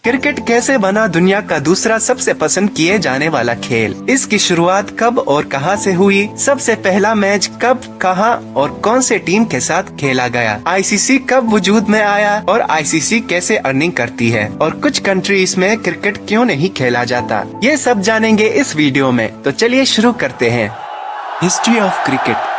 Cricket कैसे बना दुनिया का दूसरा सबसे पसंद किए जाने वाला खेल? इसकी शुरुआत कब और कहां से हुई? सबसे पहला मैच कब, कहां और कौन से टीम के साथ खेला गया? आईसीसी कब वजूद में आया और आईसीसी कैसे अर्निंग करती है? और कुछ कंट्रीज में क्रिकेट क्यों नहीं खेला जाता? ये सब जानेंगे इस वीडियो में, तो चलिए शुरू करते हैं। History of cricket.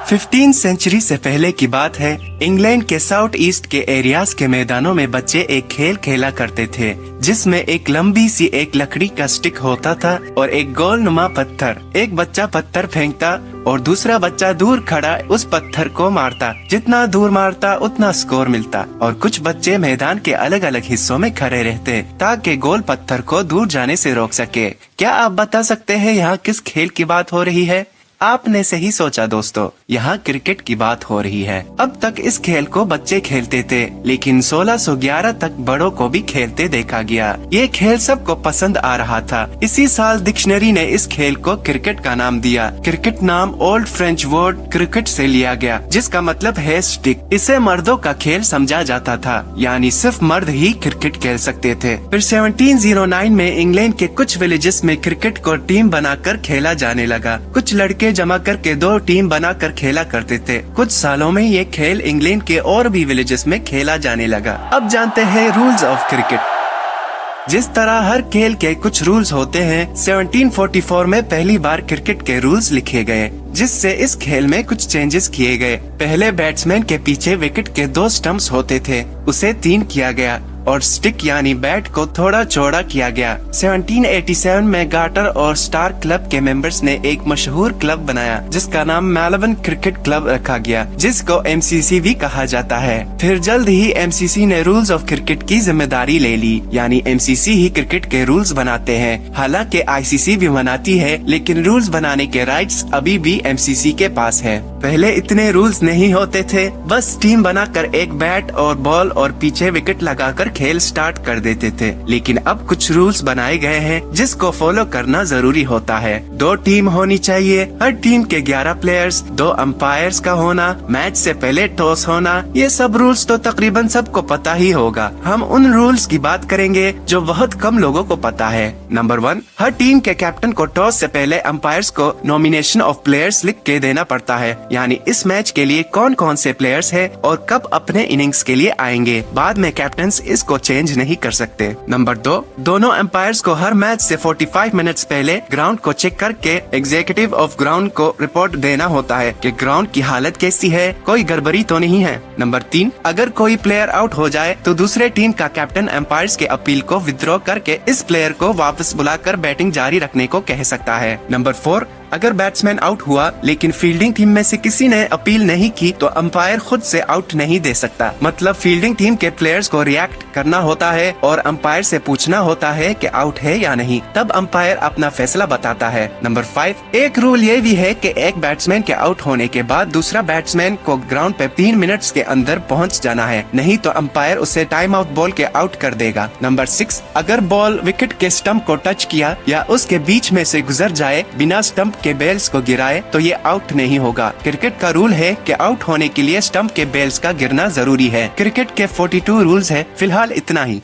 15वीं सेंचुरी से पहले की बात है। इंग्लैंड के साउथ ईस्ट के एरियाज के मैदानों में बच्चे एक खेल खेला करते थे, जिसमें एक लंबी सी एक लकड़ी का स्टिक होता था और एक गोल नुमा पत्थर। एक बच्चा पत्थर फेंकता और दूसरा बच्चा दूर खड़ा उस पत्थर को मारता। जितना दूर मारता उतना स्कोर मिलता और कुछ बच्चे मैदान के अलग अलग हिस्सों में खड़े रहते ताकि गोल पत्थर को दूर जाने से रोक सके। क्या आप बता सकते हैं यहाँ किस खेल की बात हो रही है? आपने सही सोचा दोस्तों, यहाँ क्रिकेट की बात हो रही है। अब तक इस खेल को बच्चे खेलते थे, लेकिन 1611 तक बड़ों को भी खेलते देखा गया। ये खेल सबको पसंद आ रहा था। इसी साल डिक्शनरी ने इस खेल को क्रिकेट का नाम दिया। क्रिकेट नाम ओल्ड फ्रेंच वर्ड क्रिकेट से लिया गया, जिसका मतलब है स्टिक। इसे मर्दों का खेल समझा जाता था, यानी सिर्फ मर्द ही क्रिकेट खेल सकते थे। फिर 1709 में इंग्लैंड के कुछ विलेजेस में क्रिकेट को टीम बनाकर खेला जाने लगा। कुछ लड़के जमा करके 2 टीम बनाकर खेला करते थे। कुछ सालों में ये खेल इंग्लैंड के और भी विलेजेस में खेला जाने लगा। अब जानते हैं रूल्स ऑफ क्रिकेट। जिस तरह हर खेल के कुछ रूल्स होते हैं, 1744 में पहली बार क्रिकेट के रूल्स लिखे गए, जिससे इस खेल में कुछ चेंजेस किए गए। पहले बैट्समैन के पीछे विकेट के 2 स्टंप्स होते थे, उसे 3 किया गया और स्टिक यानी बैट को थोड़ा चौड़ा किया गया। 1787 में गार्टर और स्टार क्लब के मेंबर्स ने एक मशहूर क्लब बनाया, जिसका नाम मेलबर्न क्रिकेट क्लब रखा गया, जिसको एमसीसी भी कहा जाता है। फिर जल्द ही एमसीसी ने रूल्स ऑफ क्रिकेट की जिम्मेदारी ले ली, यानी एमसीसी ही क्रिकेट के रूल्स बनाते हैं। हालांकि आईसीसी भी बनाती है, लेकिन रूल्स बनाने के राइट्स अभी भी एमसीसी के पास है। पहले इतने रूल्स नहीं होते थे, बस टीम बनाकर एक बैट और बॉल और पीछे विकेट लगाकर खेल स्टार्ट कर देते थे। लेकिन अब कुछ रूल्स बनाए गए हैं, जिसको फॉलो करना जरूरी होता है। 2 टीम होनी चाहिए, हर टीम के 11 प्लेयर्स, 2 अंपायर्स का होना, मैच से पहले टॉस होना। ये सब रूल्स तो तकरीबन सबको पता ही होगा। हम उन रूल्स की बात करेंगे जो बहुत कम लोगों को पता है। नंबर 1, हर टीम के कैप्टन को टॉस से पहले अंपायर्स को नॉमिनेशन ऑफ प्लेयर्स लिख के देना पड़ता है, यानी इस मैच के लिए कौन कौन से प्लेयर्स है और कब अपने इनिंग्स के लिए आएंगे। बाद में कैप्टन इसको चेंज नहीं कर सकते। नंबर 2, दोनों एम्पायर्स को हर मैच से 45 मिनट्स पहले ग्राउंड को चेक करके एग्जीक्यूटिव ऑफ ग्राउंड को रिपोर्ट देना होता है कि ग्राउंड की हालत कैसी है, कोई गड़बड़ी तो नहीं है। नंबर 3, अगर कोई प्लेयर आउट हो जाए तो दूसरे टीम का कैप्टन एम्पायर्स के अपील को विथड्रॉ करके इस प्लेयर को वापस बुलाकर बैटिंग जारी रखने को कह सकता है। नंबर 4, अगर बैट्समैन आउट हुआ लेकिन फील्डिंग टीम में से किसी ने अपील नहीं की तो अंपायर खुद से आउट नहीं दे सकता। मतलब फील्डिंग टीम के प्लेयर्स को रिएक्ट करना होता है और अंपायर से पूछना होता है कि आउट है या नहीं, तब अंपायर अपना फैसला बताता है। नंबर 5, एक रूल ये भी है कि एक बैट्समैन के आउट होने के बाद दूसरा बैट्समैन को ग्राउंड पे 3 मिनट्स के अंदर पहुंच जाना है, नहीं तो अंपायर उसे टाइम आउट बॉल के आउट कर देगा। नंबर 6, अगर बॉल विकेट के स्टंप को टच किया या उसके बीच में से गुजर जाए बिना स्टंप के बेल्स को गिराए तो ये आउट नहीं होगा। क्रिकेट का रूल है कि आउट होने के लिए स्टंप के बेल्स का गिरना जरूरी है। क्रिकेट के 42 रूल्स है, फिलहाल इतना ही।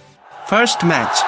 फर्स्ट मैच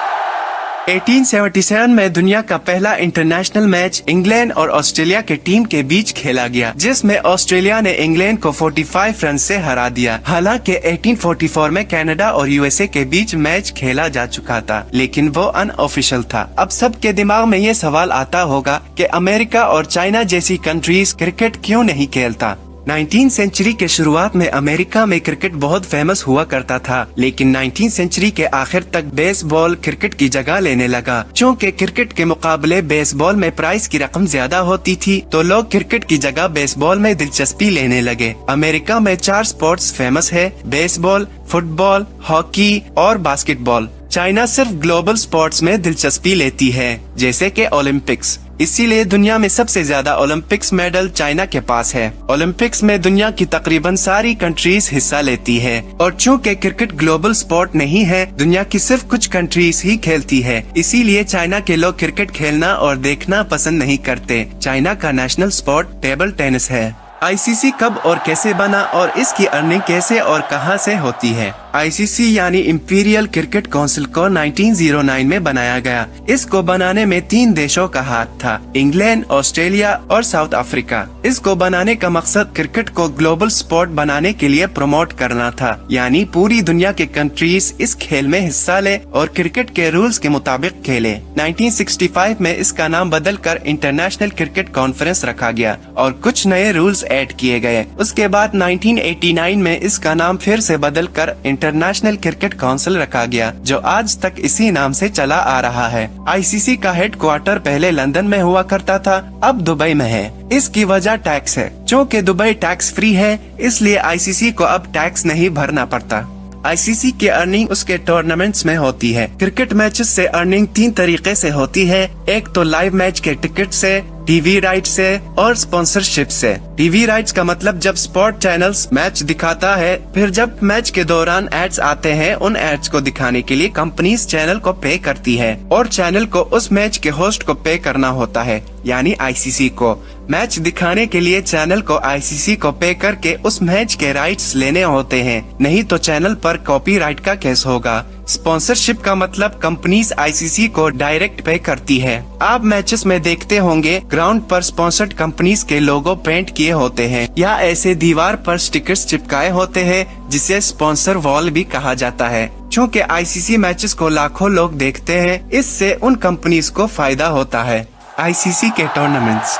1877 में दुनिया का पहला इंटरनेशनल मैच इंग्लैंड और ऑस्ट्रेलिया के टीम के बीच खेला गया, जिसमें ऑस्ट्रेलिया ने इंग्लैंड को 45 रन से हरा दिया। हालांकि 1844 में कनाडा और यूएसए के बीच मैच खेला जा चुका था, लेकिन वो अनऑफिशियल था। अब सबके दिमाग में ये सवाल आता होगा कि अमेरिका और चाइना जैसी कंट्रीज क्रिकेट क्यों नहीं खेलता। 19वीं सेंचुरी के शुरुआत में अमेरिका में क्रिकेट बहुत फेमस हुआ करता था, लेकिन 19वीं सेंचुरी के आखिर तक बेसबॉल क्रिकेट की जगह लेने लगा। चूँकि क्रिकेट के मुकाबले बेसबॉल में प्राइस की रकम ज्यादा होती थी, तो लोग क्रिकेट की जगह बेसबॉल में दिलचस्पी लेने लगे। अमेरिका में 4 स्पोर्ट्स फेमस है: बेसबॉल, फुटबॉल, हॉकी और बास्केटबॉल। चाइना सिर्फ ग्लोबल स्पोर्ट्स में दिलचस्पी लेती है, जैसे कि ओलंपिक्स। इसीलिए दुनिया में सबसे ज्यादा ओलंपिक्स मेडल चाइना के पास है। ओलंपिक्स में दुनिया की तकरीबन सारी कंट्रीज हिस्सा लेती है और चूँकि क्रिकेट ग्लोबल स्पोर्ट नहीं है, दुनिया की सिर्फ कुछ कंट्रीज ही खेलती है। इसीलिए चाइना के लोग क्रिकेट खेलना और देखना पसंद नहीं करते। चाइना का नेशनल स्पोर्ट टेबल टेनिस है। आईसीसी कब और कैसे बना और इसकी अर्निंग कैसे और कहां से होती है? ICC यानी इंपीरियल क्रिकेट काउंसिल को 1909 में बनाया गया। इसको बनाने में 3 देशों का हाथ था, इंग्लैंड, ऑस्ट्रेलिया और साउथ अफ्रीका। इसको बनाने का मकसद क्रिकेट को ग्लोबल स्पोर्ट बनाने के लिए प्रमोट करना था, यानी पूरी दुनिया के कंट्रीज इस खेल में हिस्सा ले और क्रिकेट के रूल्स के मुताबिक खेले। 1965 में इसका नाम बदलकर इंटरनेशनल क्रिकेट कॉन्फ्रेंस रखा गया और कुछ नए रूल्स ऐड किए गए। उसके बाद 1989 में इसका नाम फिर से बदलकर इंटरनेशनल क्रिकेट काउंसिल रखा गया, जो आज तक इसी नाम से चला आ रहा है। ICC का हेडक्वार्टर पहले लंदन में हुआ करता था, अब दुबई में है। इसकी वजह टैक्स है। चूँकि दुबई टैक्स फ्री है, इसलिए ICC को अब टैक्स नहीं भरना पड़ता। ICC की अर्निंग उसके टूर्नामेंट्स में होती है। क्रिकेट मैचेस से अर्निंग 3 तरीके से होती है, एक तो लाइव मैच के टिकट से, टीवी राइट्स से और स्पॉन्सरशिप से। टीवी राइट्स का मतलब जब स्पोर्ट चैनल्स मैच दिखाता है, फिर जब मैच के दौरान एड्स आते हैं, उन एड्स को दिखाने के लिए कंपनीज चैनल को पे करती है और चैनल को उस मैच के होस्ट को पे करना होता है, यानी ICC को। मैच दिखाने के लिए चैनल को ICC को पे करके उस मैच के राइट्स लेने होते हैं, नहीं तो चैनल पर कॉपीराइट का केस होगा। स्पॉन्सरशिप का मतलब कंपनीज ICC को डायरेक्ट पे करती है। आप मैचेस में देखते होंगे ग्राउंड पर स्पॉन्सर्ड कंपनीज के लोगो पेंट किए होते हैं या ऐसे दीवार पर स्टिकर्स चिपकाए होते हैं, जिसे स्पॉन्सर वॉल भी कहा जाता है। चूँकि ICC मैचेस को लाखों लोग देखते हैं, इससे उन कंपनीज को फायदा होता है। ICC के tournaments.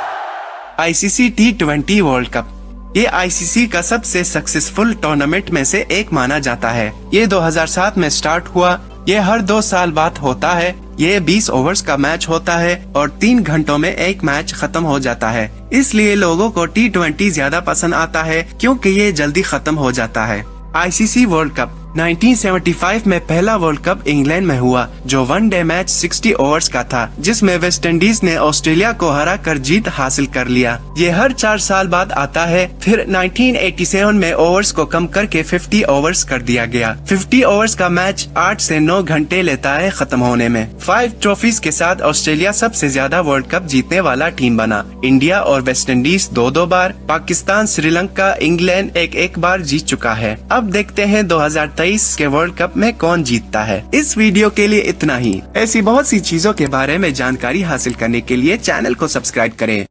ICC T20 world cup, ये ICC का सबसे सक्सेसफुल टूर्नामेंट में से एक माना जाता है। ये 2007 में स्टार्ट हुआ। ये हर 2 साल बाद होता है। ये 20 ओवर्स का मैच होता है और 3 घंटों में एक मैच खत्म हो जाता है। इसलिए लोगों को T20 ज्यादा पसंद आता है, क्योंकि ये जल्दी खत्म हो जाता है। ICC वर्ल्ड कप 1975 में पहला वर्ल्ड कप इंग्लैंड में हुआ, जो 1 डे मैच 60 ओवर्स का था, जिसमें वेस्ट इंडीज ने ऑस्ट्रेलिया को हराकर जीत हासिल कर लिया। ये हर 4 साल बाद आता है। फिर 1987 में ओवर्स को कम करके 50 ओवर्स कर दिया गया। 50 ओवर्स का मैच 8 से 9 घंटे लेता है खत्म होने में। 5 ट्रॉफीज के साथ ऑस्ट्रेलिया सबसे ज्यादा वर्ल्ड कप जीतने वाला टीम बना। इंडिया और वेस्ट इंडीज 2-2 बार, पाकिस्तान, श्रीलंका, इंग्लैंड एक बार जीत चुका है। अब देखते हैं 2023 के वर्ल्ड कप में कौन जीतता है। इस वीडियो के लिए इतना ही। ऐसी बहुत सी चीजों के बारे में जानकारी हासिल करने के लिए चैनल को सब्सक्राइब करें।